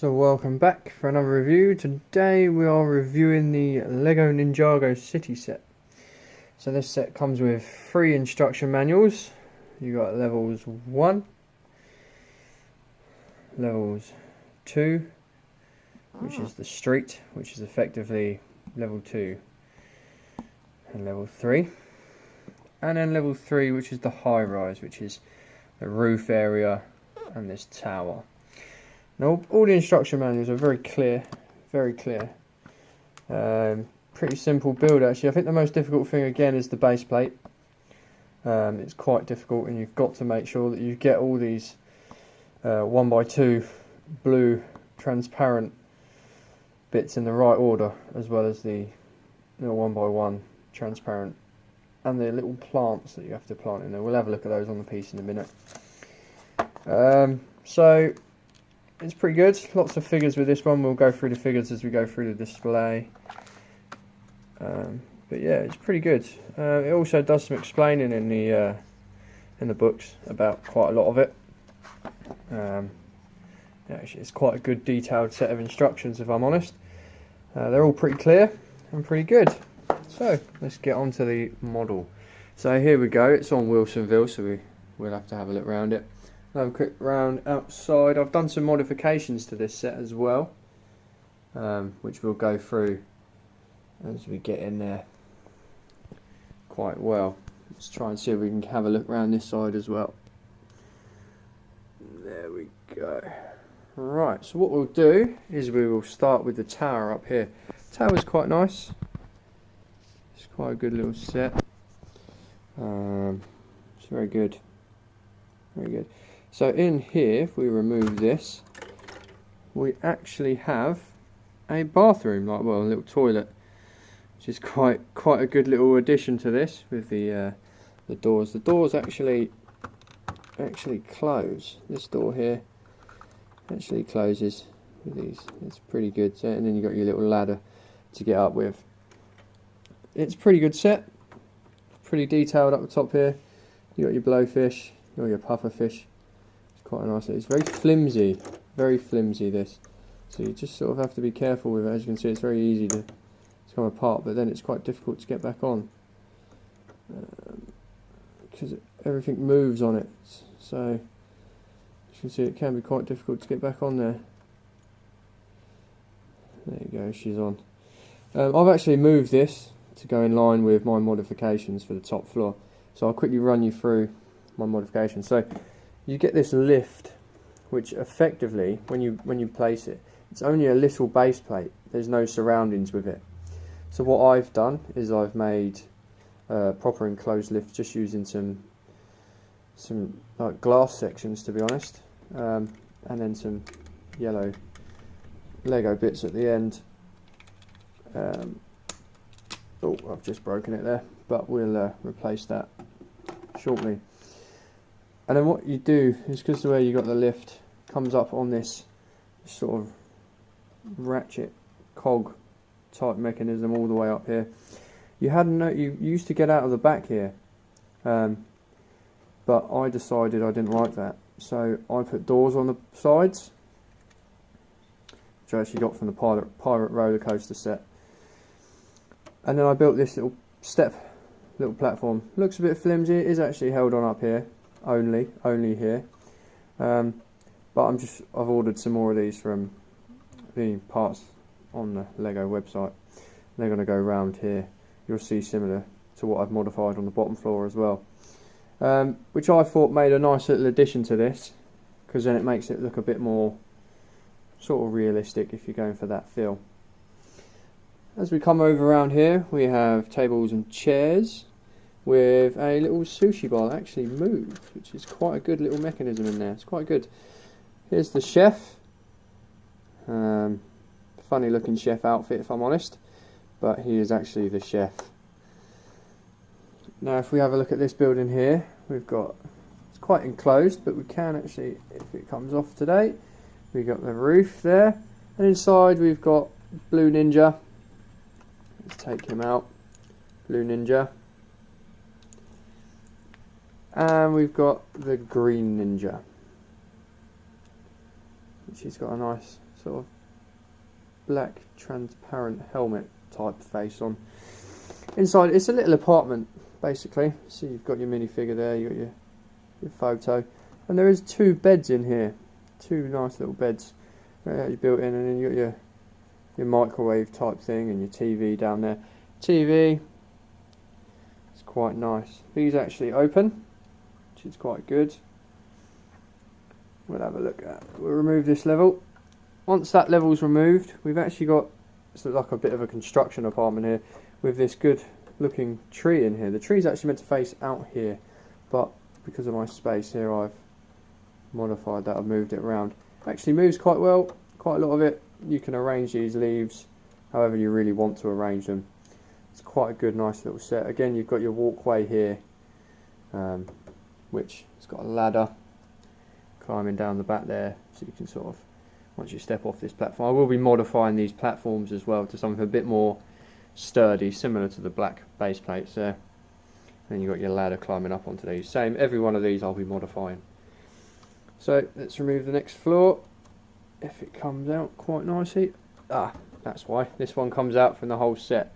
So welcome back for another review. Today we are reviewing the Lego Ninjago City set. So this set comes with 3 instruction manuals. You got levels 1, levels 2, which is the street, which is effectively level 2, and level 3. And then level 3, which is the high rise, which is the roof area and this tower. Now, all the instruction manuals are very clear, very clear. Pretty simple build actually. I think the most difficult thing again is the base plate. It's quite difficult, and you've got to make sure that you get all these 1x2 blue transparent bits in the right order, as well as the 1x1 transparent, and the little plants that you have to plant in there. We'll have a look at those on the piece in a minute. So it's pretty good. Lots of figures with this one. We'll go through the figures as we go through the display. But yeah, it's pretty good. It also does some explaining in the books about quite a lot of it. Actually, it's quite a good detailed set of instructions, if I'm honest. They're all pretty clear and pretty good. So let's get on to the model. So here we go. It's on Wilsonville, so we'll have to have a look around it. Have a quick round outside. I've done some modifications to this set as well, which we'll go through as we get in there quite well. Let's try and see if we can have a look around this side as well. There we go. Right, so what we'll do is we will start with the tower up here. The tower's quite nice. It's quite a good little set. It's very good. Very good. So in here, if we remove this, we actually have a bathroom, a little toilet, which is quite a good little addition to this with the doors. The doors actually close. This door here actually closes with these. It's pretty good. So, and then you've got your little ladder to get up with. It's a pretty good set. Pretty detailed up the top here. You got your blowfish, you got your pufferfish. Quite nice. It's very flimsy this, so you just sort of have to be careful with it. As you can see, it's very easy to come apart, but then it's quite difficult to get back on because everything moves on it. So as you can see, it can be quite difficult to get back on there. There you go, she's on. I've actually moved this to go in line with my modifications for the top floor, so I'll quickly run you through my modifications. So you get this lift, which effectively, when you place it, it's only a little base plate. There's no surroundings with it. So what I've done is I've made a proper enclosed lift, just using some like glass sections, to be honest, and then some yellow Lego bits at the end. Oh, I've just broken it there, but we'll replace that shortly. And then what you do is, because the way you got the lift comes up on this sort of ratchet cog type mechanism all the way up here. You used to get out of the back here, but I decided I didn't like that, so I put doors on the sides, which I actually got from the pirate roller coaster set. And then I built this little platform. Looks a bit flimsy. It is actually held on up here. Only here, but I've ordered some more of these from the parts on the Lego website. They're going to go round here. You'll see similar to what I've modified on the bottom floor as well, which I thought made a nice little addition to this, because then it makes it look a bit more sort of realistic if you're going for that feel. As we come over around here, we have tables and chairs with a little sushi bar that actually moves, which is quite a good little mechanism in there. It's quite good. Here's the chef. Funny looking chef outfit, if I'm honest, but he is actually the chef. Now if we have a look at this building here, we've got, it's quite enclosed, but we can actually, if it comes off today, we've got the roof there, and inside we've got Blue Ninja. Let's take him out. Blue Ninja. And we've got the Green Ninja. which he's got a nice sort of black transparent helmet type face on. Inside, it's a little apartment basically. So you've got your minifigure there, you've got your photo, and there is 2 beds in here, 2 nice little beds built in, and then you got your microwave type thing and your TV down there. TV, it's quite nice. These actually open, which is quite good. We'll have a look at. We'll remove this level. Once that level's removed, we've actually got, it's like a bit of a construction apartment here with this good looking tree in here. The tree's actually meant to face out here, but because of my space here, I've modified that. I've moved it around. Actually moves quite well, quite a lot of it. You can arrange these leaves however you really want to arrange them. It's quite a good, nice little set. Again, you've got your walkway here, which has got a ladder climbing down the back there, so you can sort of, once you step off this platform, I will be modifying these platforms as well to something a bit more sturdy, similar to the black base plates there. Then you've got your ladder climbing up onto these. Same, every one of these I'll be modifying. So let's remove the next floor. If it comes out quite nicely. That's why. This one comes out from the whole set.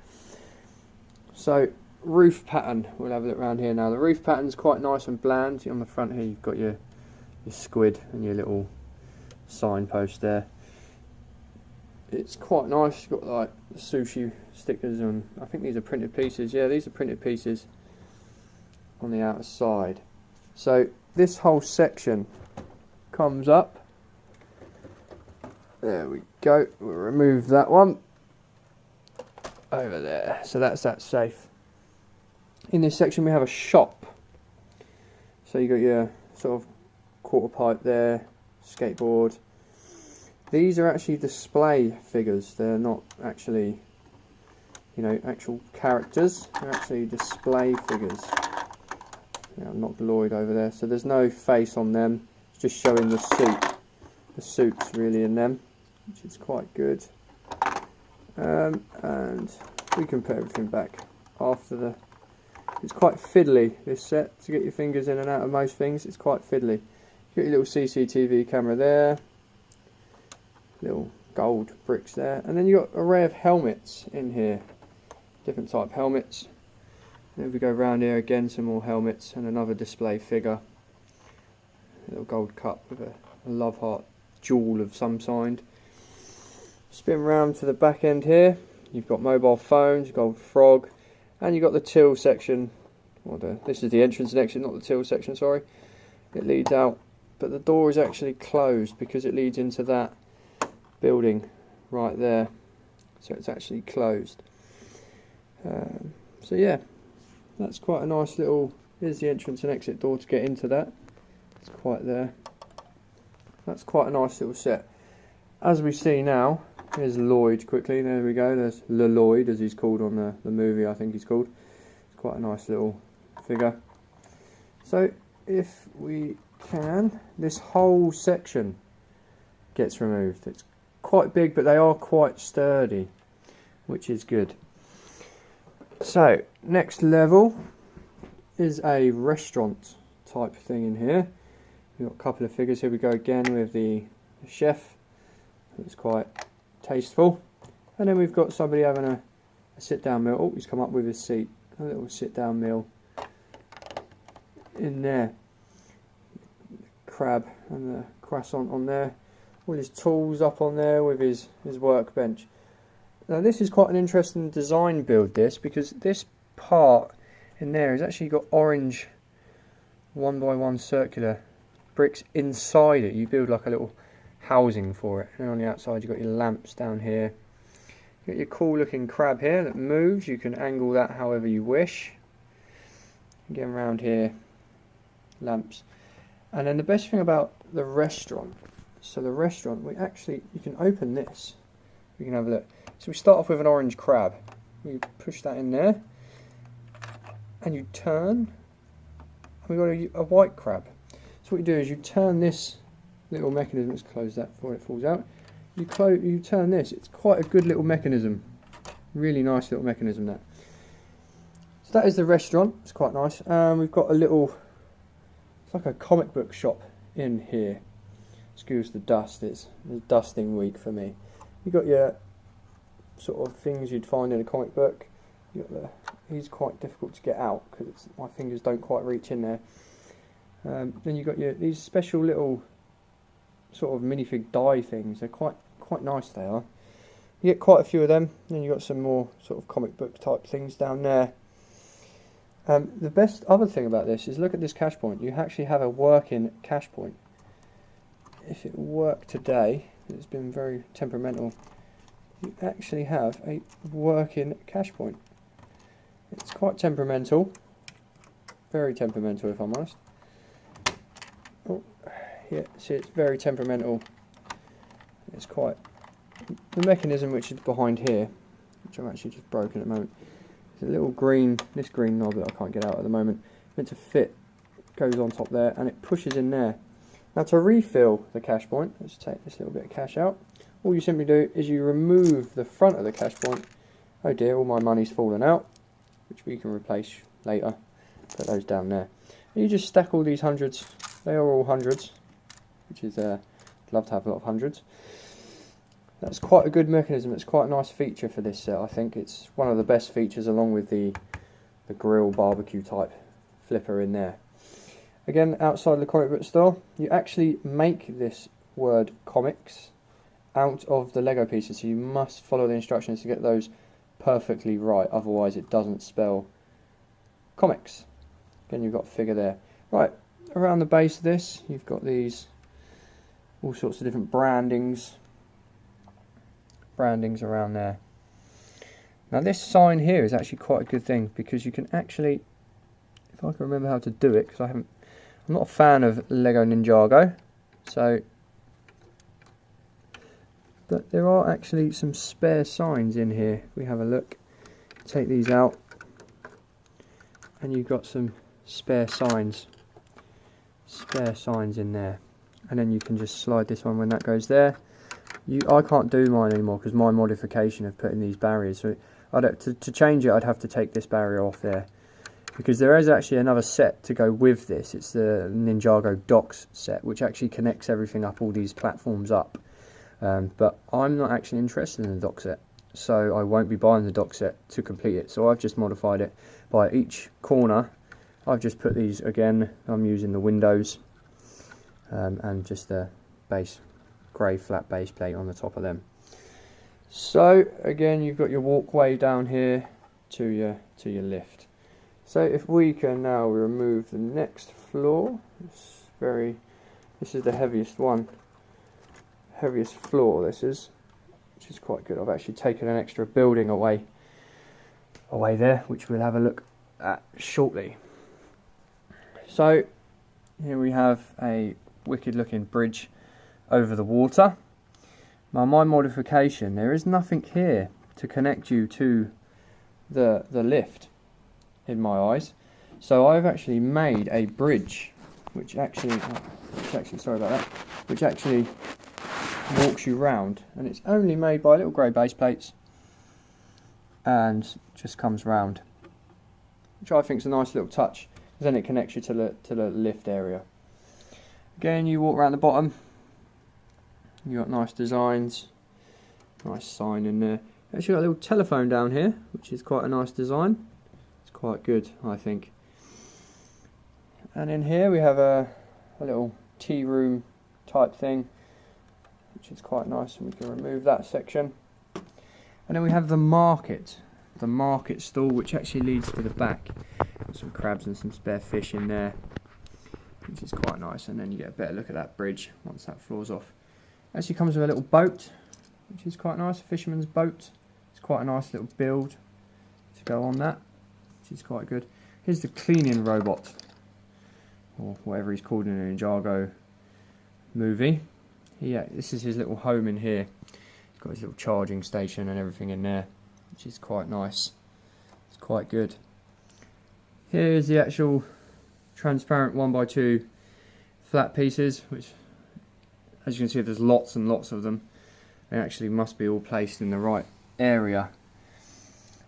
So roof pattern, we'll have a look around here now. The roof pattern's quite nice and bland. On the front here you've got your squid and your little signpost there. It's quite nice. You've got like the sushi stickers, and I think these are printed pieces. Yeah, these are printed pieces on the outer side. So this whole section comes up. There we go. We'll remove that one over there. So that's that safe. In this section we have a shop. So you got your sort of quarter pipe there, skateboard. These are actually display figures. They're not actually, you know, actual characters. They're actually display figures. Yeah, I've knocked Lloyd over there. So there's no face on them. It's just showing the suit. The suit's really in them, which is quite good. And we can put everything back after the... It's quite fiddly, this set, to get your fingers in and out of most things. It's quite fiddly. You got your little CCTV camera there. Little gold bricks there. And then you got an array of helmets in here. Different type helmets. And if we go around here again, some more helmets and another display figure. A little gold cup with a love heart jewel of some kind. Spin round to the back end here. You've got mobile phones, gold frog, and you've got the till section. This is the entrance section, not the till section, sorry. It leads out, but the door is actually closed because it leads into that building right there. So it's actually closed. So yeah, that's quite a nice little... Here's the entrance and exit door to get into that. It's quite there. That's quite a nice little set. As we see now, here's Lloyd quickly. There we go. There's Lloyd, as he's called on the movie, I think he's called. It's quite a nice little figure. So if we can, this whole section gets removed. It's quite big, but they are quite sturdy, which is good. So next level is a restaurant type thing in here. We've got a couple of figures. Here we go again with the chef. It's quite tasteful. And then we've got somebody having a sit-down meal. Oh, he's come up with his seat. A little sit-down meal in there. Crab and the croissant on there. With his tools up on there with his workbench. Now this is quite an interesting design build, this, because this part in there has actually got orange 1x1 circular bricks inside it. You build like a little housing for it, and on the outside you've got your lamps down here. You've got your cool looking crab here that moves. You can angle that however you wish. Again, around here, lamps. And then the best thing about the restaurant, so the restaurant, you can open this. We can have a look. So we start off with an orange crab. We push that in there, and you turn, and we've got a white crab. So what you do is you turn this little mechanism. Let's close that before it falls out. You turn this. It's quite a good little mechanism. Really nice little mechanism there. So that is the restaurant. It's quite nice. We've got a little, it's like a comic book shop in here. excuse the dust, it's dusting week for me. You got your sort of things you'd find in a comic book. You got these quite difficult to get out because my fingers don't quite reach in there. Then you got these special little sort of minifig die things. They're quite nice, they are. You get quite a few of them. Then you got some more sort of comic book type things down there. The best other thing about this is look at this cache point. You actually have a working cache point. If it worked today, it's been very temperamental. You actually have a working cache point. It's quite temperamental, very temperamental if I'm honest. Oh, yeah, see, it's very temperamental. It's quite the mechanism which is behind here, which I'm actually just broken at the moment. It's a little green, this green knob that I can't get out at the moment, meant to fit, goes on top there, and it pushes in there. Now to refill the cache point, let's take this little bit of cache out. All you simply do is you remove the front of the cache point. Oh dear, all my money's fallen out, which we can replace later. Put those down there. And you just stack all these hundreds. They are all hundreds, which is, I'd love to have a lot of hundreds. That's quite a good mechanism. It's quite a nice feature for this set. I think it's one of the best features, along with the grill barbecue type flipper in there. Again, outside the comic book store, you actually make this word comics out of the Lego pieces, so you must follow the instructions to get those perfectly right, otherwise it doesn't spell comics. Again, you've got a figure there. Right, around the base of this, you've got these all sorts of different brandings around there. Now this sign here is actually quite a good thing, because you can actually, if I can remember how to do it, because I'm not a fan of Lego Ninjago, but there are actually some spare signs in here. If we have a look, take these out, and you've got some spare signs in there, and then you can just slide this one when that goes there. I can't do mine anymore because my modification of putting these barriers, so to change it I'd have to take this barrier off there, because there is actually another set to go with this. It's the Ninjago Docks set, which actually connects everything up, all these platforms up. But I'm not actually interested in the dock set, so I won't be buying the dock set to complete it. So I've just modified it by each corner. I've just put these, again, I'm using the windows and just a base grey flat base plate on the top of them. So again, you've got your walkway down here to your lift. So if we can now remove the next floor, this is the heaviest floor this is, which is quite good. I've actually taken an extra building away there, which we'll have a look at shortly. So here we have a wicked looking bridge over the water. Now my modification, there is nothing here to connect you to the lift in my eyes, so I've actually made a bridge which actually walks you round, and it's only made by little grey base plates and just comes round, which I think is a nice little touch. Then it connects you to the lift area. Again, you walk around the bottom, you got nice designs, nice sign in there. Actually got a little telephone down here, which is quite a nice design. It's quite good, I think. And in here we have a little tea room type thing, which is quite nice, and we can remove that section. And then we have the market stall, which actually leads to the back. Got some crabs and some spare fish in there, which is quite nice. And then you get a better look at that bridge once that floor's off. Actually comes with a little boat, which is quite nice, a fisherman's boat. It's quite a nice little build to go on that, which is quite good. Here's the cleaning robot, or whatever he's called in a Ninjago movie. Yeah, this is his little home in here. He's got his little charging station and everything in there, which is quite nice. It's quite good. Here's the actual transparent 1x2 flat pieces, which, as you can see, there's lots and lots of them. They actually must be all placed in the right area.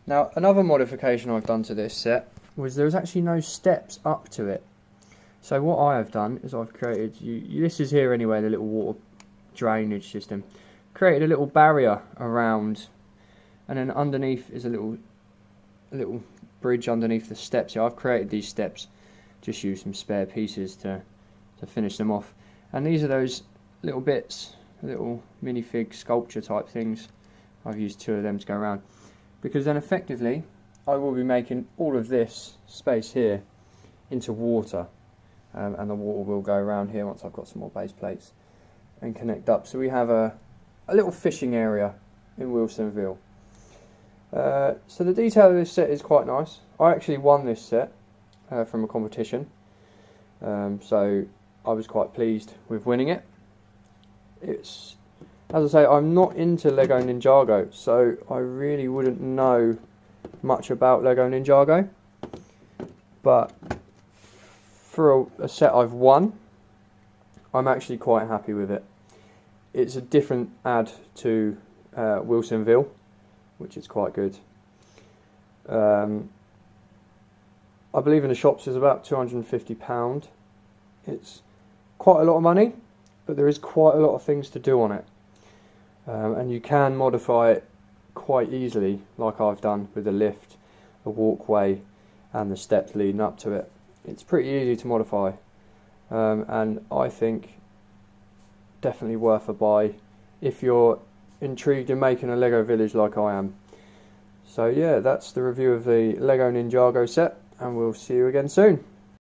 Now, another modification I've done to this set was there was actually no steps up to it. So what I have done is I've created, this is here anyway, the little water drainage system. Created a little barrier around, and then underneath is a little bridge underneath the steps here. I've created these steps, just used some spare pieces to finish them off. And these are those little bits, little minifig sculpture type things. I've used 2 of them to go around, because then effectively I will be making all of this space here into water, and the water will go around here once I've got some more base plates and connect up. So we have a little fishing area in Wilsonville. So the detail of this set is quite nice. I actually won this set from a competition, so I was quite pleased with winning it. It's, as I say, I'm not into Lego Ninjago, so I really wouldn't know much about Lego Ninjago, but for a set I've won, I'm actually quite happy with it. It's a different add to Wilsonville, which is quite good. I believe in the shops is about £250. It's quite a lot of money, but there is quite a lot of things to do on it, and you can modify it quite easily, like I've done with the lift, the walkway and the steps leading up to it. It's pretty easy to modify, and I think definitely worth a buy if you're intrigued in making a Lego village like I am. So yeah, that's the review of the Lego Ninjago set, and we'll see you again soon.